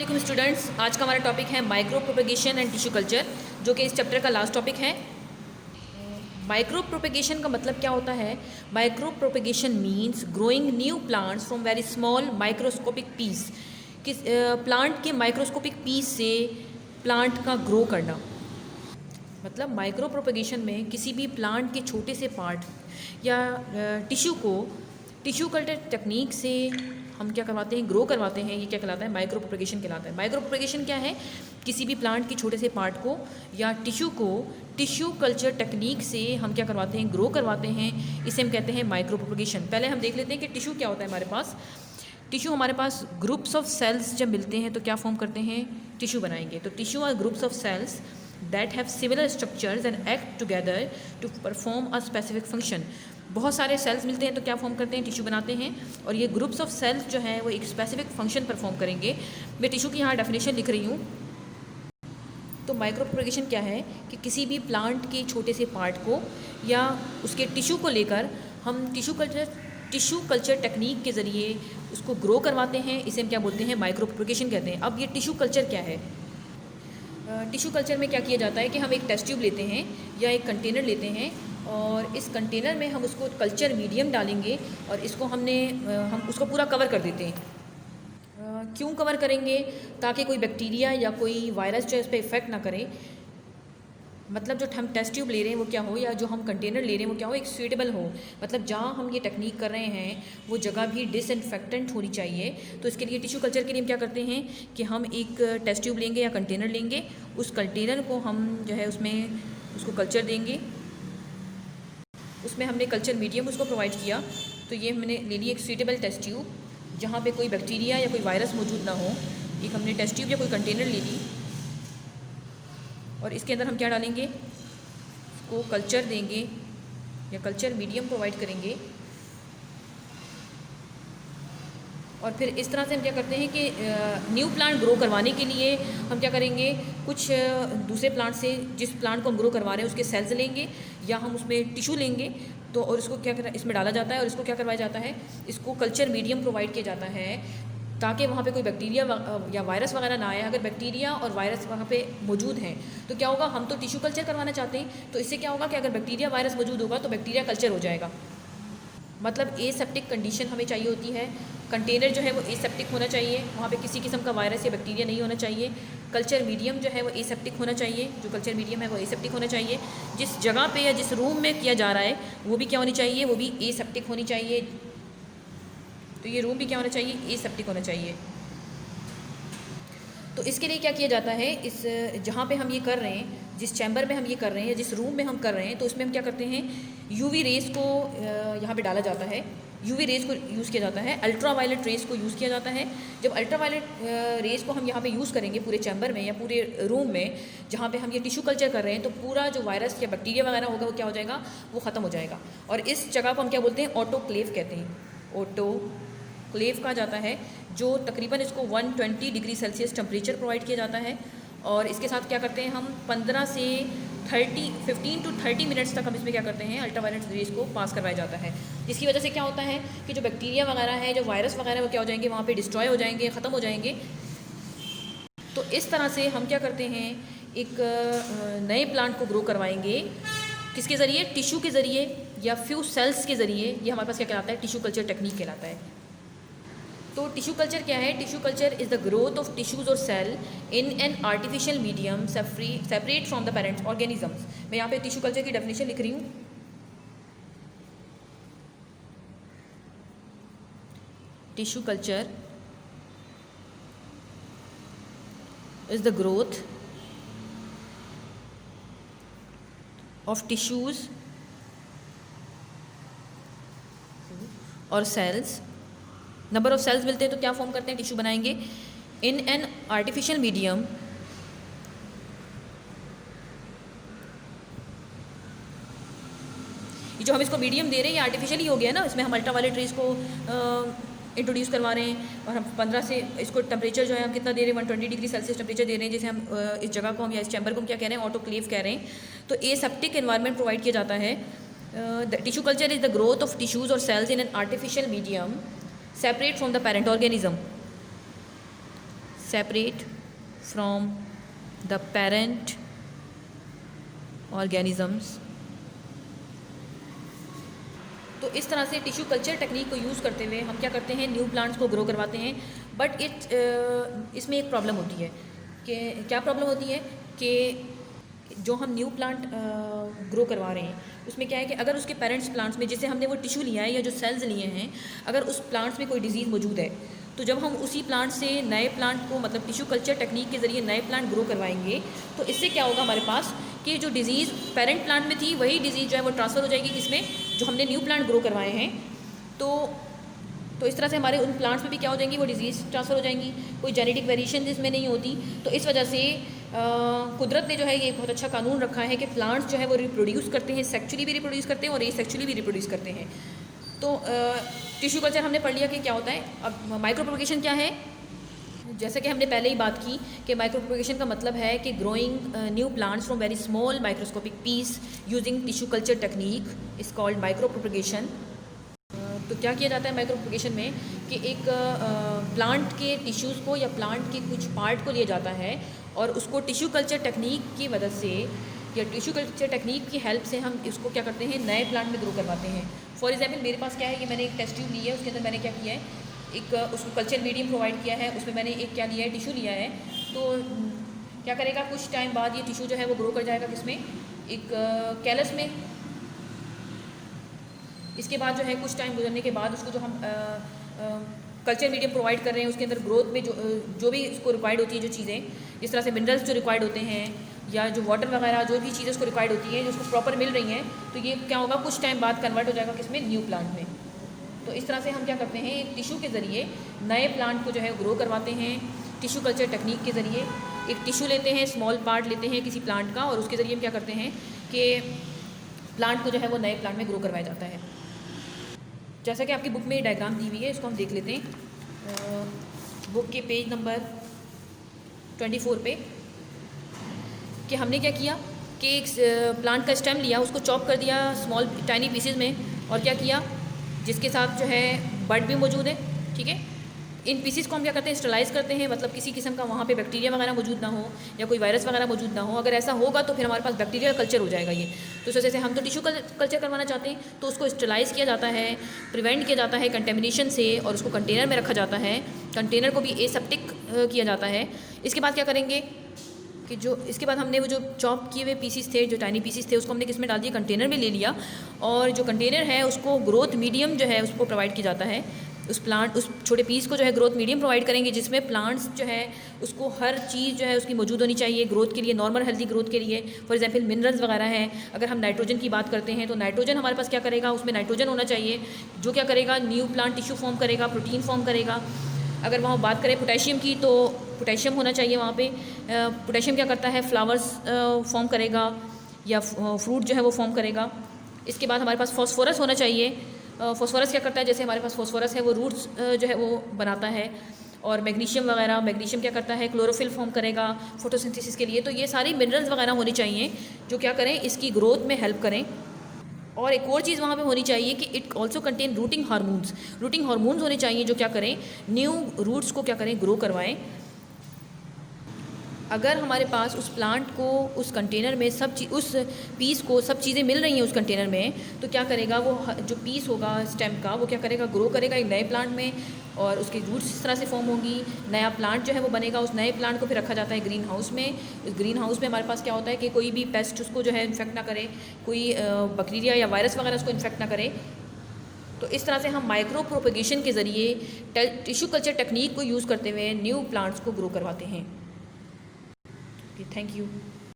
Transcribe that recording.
अस्सलाम स्टूडेंट्स, आज का हमारा टॉपिक है micro propagation and tissue culture, जो कि इस चैप्टर का लास्ट टॉपिक है। माइक्रो प्रोपेगेशन का मतलब क्या होता है? Micro propagation means growing new plants from very small microscopic piece. किस प्लांट के माइक्रोस्कोपिक पीस से प्लांट का ग्रो करना। मतलब माइक्रो प्रोपेगेशन में किसी भी प्लांट के छोटे से पार्ट या टिश्यू को टिश्यू कल्चर टेक्निक से हम क्या करवाते हैं, ग्रो करवाते हैं। ये क्या कहलाता है? माइक्रो प्रोपेगेशन कहलाता है। माइक्रो प्रोपेगेशन क्या है? किसी भी प्लांट के छोटे से पार्ट को या टिश्यू को टिश्यू कल्चर टेक्निक से हम क्या करवाते हैं, ग्रो करवाते हैं। इसे हम कहते हैं माइक्रो प्रोपेगेशन। पहले हम देख लेते हैं कि टिश्यू क्या होता है हमारे पास। टिश्यू हमारे पास ग्रुप्स ऑफ सेल्स जब मिलते हैं तो क्या फॉर्म करते हैं, टिश्यू बनाएंगे। तो tissue are groups of cells that have similar structures and act together to perform a specific function. बहुत सारे सेल्स मिलते हैं तो क्या फॉर्म करते हैं, टिश्यू बनाते हैं। और ये ग्रुप्स ऑफ सेल्स जो हैं वो एक स्पेसिफिक फंक्शन परफॉर्म करेंगे। मैं टिश्यू की यहाँ डेफिनेशन लिख रही हूँ। तो माइक्रो प्रोपेगेशन क्या है कि किसी भी प्लांट के छोटे से पार्ट को या उसके टिश्यू को लेकर हम टिश्यू कल्चर टेक्निक के ज़रिए उसको ग्रो करवाते हैं। इसे हम क्या बोलते हैं, माइक्रो प्रोपेगेशन कहते हैं। अब ये टिश्यू कल्चर क्या है? टिश्यू कल्चर में क्या किया जाता है कि हम एक टेस्ट ट्यूब लेते हैं या एक कंटेनर लेते हैं और इस कंटेनर में हम उसको कल्चर मीडियम डालेंगे और इसको हम उसको पूरा कवर कर देते हैं। क्यों कवर करेंगे? ताकि कोई बैक्टीरिया या कोई वायरस जो इस पर इफ़ेक्ट ना करे। मतलब जो हम टेस्ट ट्यूब ले रहे हैं वो क्या हो, या जो हम कंटेनर ले रहे हैं वो क्या हो, एक सूटेबल हो। मतलब जहाँ हम ये टेक्निक कर रहे हैं वो जगह भी डिसइंफेक्टेंट होनी चाहिए। तो इसके लिए टिश्यू कल्चर के लिए हम क्या करते हैं कि हम एक टेस्ट ट्यूब लेंगे या कंटेनर लेंगे। उस कंटेनर को हम जो है उसमें उसको कल्चर देंगे। उसमें हमने कल्चर मीडियम उसको प्रोवाइड किया। तो ये हमने ले ली एक सूटेबल टेस्ट ट्यूब जहाँ पे कोई बैक्टीरिया या कोई वायरस मौजूद ना हो। एक हमने टेस्ट ट्यूब या कोई कंटेनर ले ली और इसके अंदर हम क्या डालेंगे, इसको कल्चर देंगे या कल्चर मीडियम प्रोवाइड करेंगे। और फिर इस तरह से हम क्या करते हैं कि न्यू प्लांट ग्रो करवाने के लिए हम क्या करेंगे, कुछ दूसरे प्लांट से जिस प्लांट को हम ग्रो करवा रहे हैं उसके सेल्स लेंगे या हम उसमें टिश्यू लेंगे। तो और इसको इसमें डाला जाता है और इसको क्या करवाया जाता है, इसको कल्चर मीडियम प्रोवाइड किया जाता है ताकि वहाँ पे कोई बैक्टीरिया या वायरस वगैरह ना आए। अगर बैक्टीरिया और वायरस वहाँ पे मौजूद हैं तो क्या होगा, हम तो टिश्यू कल्चर करवाना चाहते हैं तो इससे क्या होगा कि अगर बैक्टीरिया वायरस मौजूद होगा तो बैक्टीरिया कल्चर हो जाएगा। मतलब एसेप्टिक कंडीशन हमें चाहिए होती है। कंटेनर जो है वो एसेप्टिक होना चाहिए, वहाँ पे किसी किस्म का वायरस या बैक्टीरिया नहीं होना चाहिए। कल्चर मीडियम जो है वो एसेप्टिक होना चाहिए, जो कल्चर मीडियम है वो एसेप्टिक होना चाहिए। जिस जगह पे या जिस रूम में किया जा रहा है वो भी क्या होनी चाहिए, वो भी एसेप्टिक होनी चाहिए। तो ये रूम भी क्या होना चाहिए, एसेप्टिक होना चाहिए। तो इसके लिए क्या किया जाता है, इस जहाँ पे हम ये कर रहे हैं, जिस चैम्बर में हम ये कर रहे हैं, जिस रूम में हम कर रहे हैं, तो उसमें हम क्या करते हैं, यूवी रेस को यहाँ पे डाला जाता है। यूवी रेस को यूज़ किया जाता है, अल्ट्रा वायलेट रेस को यूज़ किया जाता है। जब अल्ट्रा वायलेट रेस को हम यहाँ पे यूज़ करेंगे पूरे चैम्बर में या पूरे रूम में जहाँ पे हम ये टिश्यू कल्चर कर रहे हैं, तो पूरा जो वायरस या बैक्टीरिया वगैरह होगा वो क्या हो जाएगा, वो ख़त्म हो जाएगा। और इस जगह को हम क्या बोलते हैं, ऑटोक्लेव कहते हैं। ऑटोक्लेव कहा जाता है, जो तकरीबन इसको 120 डिग्री सेल्सियस टेम्परेचर प्रोवाइड किया जाता है। और इसके साथ क्या करते हैं हम 15 से 30 मिनट्स तक हम इसमें क्या करते हैं, अल्ट्रावायलेट रेस को पास करवाया जाता है। जिसकी वजह से क्या होता है कि जो बैक्टीरिया वगैरह है, जो वायरस वगैरह वो क्या हो जाएंगे, वहाँ पे डिस्ट्रॉय हो जाएंगे, ख़त्म हो जाएंगे। तो इस तरह से हम क्या करते हैं, एक नए प्लांट को ग्रो करवाएंगे। किसके ज़रिए, टिश्यू के ज़रिए या फ्यू सेल्स के ज़रिए। ये हमारे पास क्या कहलाता है, टिश्यू कल्चर टेक्निक कहलाता है। तो टिश्यू कल्चर क्या है? Tissue culture is the growth of tissues और cell in an artificial medium separate from the parents organisms. मैं यहाँ पे टिश्यू कल्चर की डेफिनेशन लिख रही हूँ। Tissue culture is the growth of tissues और सेल्स। नंबर ऑफ सेल्स मिलते हैं तो क्या फॉर्म करते हैं, टिश्यू बनाएंगे। इन एन आर्टिफिशियल मीडियम ये जो हम इसको मीडियम दे रहे हैं ये आर्टिफिशियल ही हो गया ना। इसमें हम अल्ट्रावायलेट रेस को इंट्रोड्यूस करवा रहे हैं और हम 15 से इसको टेम्परेचर जो है हम कितना दे रहे हैं, 120 डिग्री सेल्सियस टेम्परेचर दे रहे हैं। जैसे हम इस जगह को हम या इस चैम्बर को हम क्या कह रहे हैं, ऑटोक्लेव कह रहे हैं। तो एसेप्टिक एनवायरनमेंट प्रोवाइड किया जाता है। Tissue culture is the growth of tissues और cells in an artificial medium separate from the parent organism. Separate from the parent organisms. तो इस तरह से टिश्यू कल्चर टेक्निक को यूज़ करते हुए हम क्या करते हैं, न्यू प्लांट्स को ग्रो करवाते हैं। बट इसमें एक प्रॉब्लम होती है कि क्या प्रॉब्लम होती है कि जो हम न्यू प्लांट ग्रो करवा रहे हैं उसमें क्या है कि अगर उसके पेरेंट्स प्लांट्स में जिसे हमने वो टिश्यू लिया है या जो सेल्स लिए हैं, अगर उस प्लांट्स में कोई डिजीज़ मौजूद है, तो जब हम उसी प्लांट से नए प्लांट को मतलब टिश्यू कल्चर टेक्निक के ज़रिए नए प्लांट ग्रो करवाएंगे, तो इससे क्या होगा हमारे पास कि जो डिज़ीज़ पेरेंट प्लांट में थी वही डिज़ीज़ जो है वो ट्रांसफ़र हो जाएगी किसमें, जो हमने न्यू प्लांट ग्रो करवाए हैं। तो इस तरह से हमारे उन प्लांट्स में भी क्या हो जाएंगी, वो डिज़ीज़ ट्रांसफ़र हो जाएंगी। कोई जेनेटिक वेरिएशन इसमें नहीं होती। तो इस वजह से कुदरत ने जो है ये बहुत अच्छा कानून रखा है कि प्लांट्स जो है वो रिप्रोड्यूस करते हैं, सेक्चुअली भी रिप्रोड्यूस करते हैं और एसेक्चुअली भी रिप्रोड्यूस करते हैं। तो टिश्यू कल्चर हमने पढ़ लिया कि क्या होता है। अब माइक्रो प्रोपगेशन क्या है, जैसे कि हमने पहले ही बात की कि माइक्रो प्रोपगेशन का मतलब है कि growing new plants from very small microscopic piece using tissue culture technique is called micro propagation. तो क्या किया जाता है माइक्रो प्रोपगेशन में कि एक प्लांट के टिश्यूज़ को या प्लांट के कुछ पार्ट को लिया जाता है और उसको टिश्यू कल्चर टेक्निक की मदद से या टिश्यू कल्चर टेक्निक की हेल्प से हम इसको क्या करते हैं, नए प्लांट में ग्रो करवाते हैं। फॉर एग्जांपल मेरे पास क्या है कि मैंने एक टेस्ट ट्यूब ली है, उसके अंदर मैंने क्या किया है, एक उसको कल्चर मीडियम प्रोवाइड किया है, उसमें मैंने एक क्या लिया है, टिश्यू लिया है। तो क्या करेगा, कुछ टाइम बाद ये टिश्यू जो है वो ग्रो कर जाएगा किसमें, एक कैलस में। इसके बाद जो है कुछ टाइम गुजरने के बाद उसको जो हम कल्चर मीडियम प्रोवाइड कर रहे हैं उसके अंदर ग्रोथ में जो भी उसको रिक्वायर्ड होती है, जो चीज़ें जिस तरह से मिनरल्स जो रिक्वायर्ड होते हैं या जो वाटर वगैरह जो भी चीज़ें उसको रिक्वायर्ड होती हैं जो उसको प्रॉपर मिल रही हैं, तो ये क्या होगा, कुछ टाइम बाद कन्वर्ट हो जाएगा किसमें, न्यू प्लांट में। तो इस तरह से हम क्या करते हैं, एक टिश्यू के ज़रिए नए प्लांट को जो है ग्रो करवाते हैं टिश्यू कल्चर टेक्निक के ज़रिए। एक टिश्यू लेते हैं, स्मॉल पार्ट लेते हैं किसी प्लांट का और उसके ज़रिए हम क्या करते हैं कि प्लांट को जो है वो नए प्लांट में ग्रो करवाया जाता है। जैसा कि आपकी बुक में डायग्राम दी हुई है, इसको हम देख लेते हैं। बुक के पेज नंबर 24 पे कि हमने क्या किया कि एक प्लांट का स्टेम लिया, उसको चॉप कर दिया स्मॉल टाइनी पीसेज में और क्या किया, जिसके साथ जो है बड भी मौजूद है। ठीक है, इन पीसेस को हम क्या करते हैं, स्टरलाइज करते हैं, मतलब किसी किस्म का वहाँ पे बैक्टीरिया वगैरह मौजूद ना हो या कोई वायरस वगैरह मौजूद ना हो। अगर ऐसा होगा तो फिर हमारे पास बैक्टीरियल कल्चर हो जाएगा ये। तो इस वजह से हम तो टिश्यू कल्चर करवाना चाहते हैं तो उसको स्टरलाइज किया जाता है, प्रिवेंट किया जाता है कंटेमिनेशन से और उसको कंटेनर में रखा जाता है। कंटेनर को भी एसेप्टिक किया जाता है। इसके बाद क्या करेंगे कि इसके बाद हमने वो जो चॉप किए हुए पीसीस थे, जो टाइनी पीसीस थे, उसको हमने किस में डाल दिया, कंटेनर में ले लिया। और जो कंटेनर है उसको ग्रोथ मीडियम जो है उसको प्रोवाइड किया जाता है। उस छोटे पीस को जो है ग्रोथ मीडियम प्रोवाइड करेंगे जिसमें प्लांट्स जो है उसको हर चीज़ जो है उसकी मौजूद होनी चाहिए ग्रोथ के लिए, नॉर्मल हेल्दी ग्रोथ के लिए। फॉर एग्जांपल मिनरल्स वगैरह हैं। अगर हम नाइट्रोजन की बात करते हैं तो नाइट्रोजन हमारे पास क्या करेगा, उसमें नाइट्रोजन होना चाहिए जो क्या करेगा, न्यू प्लांट टिश्यू फॉर्म करेगा, प्रोटीन फॉर्म करेगा। अगर वहाँ बात करें पोटेशियम की तो पोटेशियम होना चाहिए वहाँ पे। पोटेशियम क्या करता है, फ्लावर्स फॉर्म करेगा या फ्रूट जो है वो फॉर्म करेगा। इसके बाद हमारे पास फॉस्फोरस होना चाहिए। फॉस्फोरस क्या करता है, जैसे हमारे पास फॉस्फोरस है वो रूट्स जो है वो बनाता है। और मैग्नीशियम वगैरह, मैग्नीशियम क्या करता है, क्लोरोफिल फॉर्म करेगा फोटोसिंथेसिस के लिए। तो ये सारी मिनरल्स वगैरह होनी चाहिए जो क्या करें, इसकी ग्रोथ में हेल्प करें। और एक और चीज़ वहाँ पे होनी चाहिए कि it also contain routing hormones. Routing hormones होने चाहिए जो क्या करें, न्यू रूट्स को क्या करें, ग्रो करवाएं। अगर हमारे पास उस प्लांट को उस कंटेनर में उस पीस को सब चीज़ें मिल रही हैं उस कंटेनर में, तो क्या करेगा, वो जो पीस होगा स्टेम का वो क्या करेगा, ग्रो करेगा एक नए प्लांट में और उसकी रूट्स इस तरह से फॉर्म होंगी। नया प्लांट जो है वो बनेगा। उस नए प्लांट को फिर रखा जाता है ग्रीन हाउस में। इस ग्रीन हाउस में हमारे पास क्या होता है कि कोई भी पेस्ट उसको जो है इन्फेक्ट ना करे, कोई बैक्टीरिया या वायरस वगैरह उसको इन्फेक्ट ना करे। तो इस तरह से हम माइक्रो प्रोपगेशन के ज़रिए टिश्यू कल्चर टेक्निक को यूज़ करते हुए न्यू प्लांट्स को ग्रो करवाते हैं। Thank you.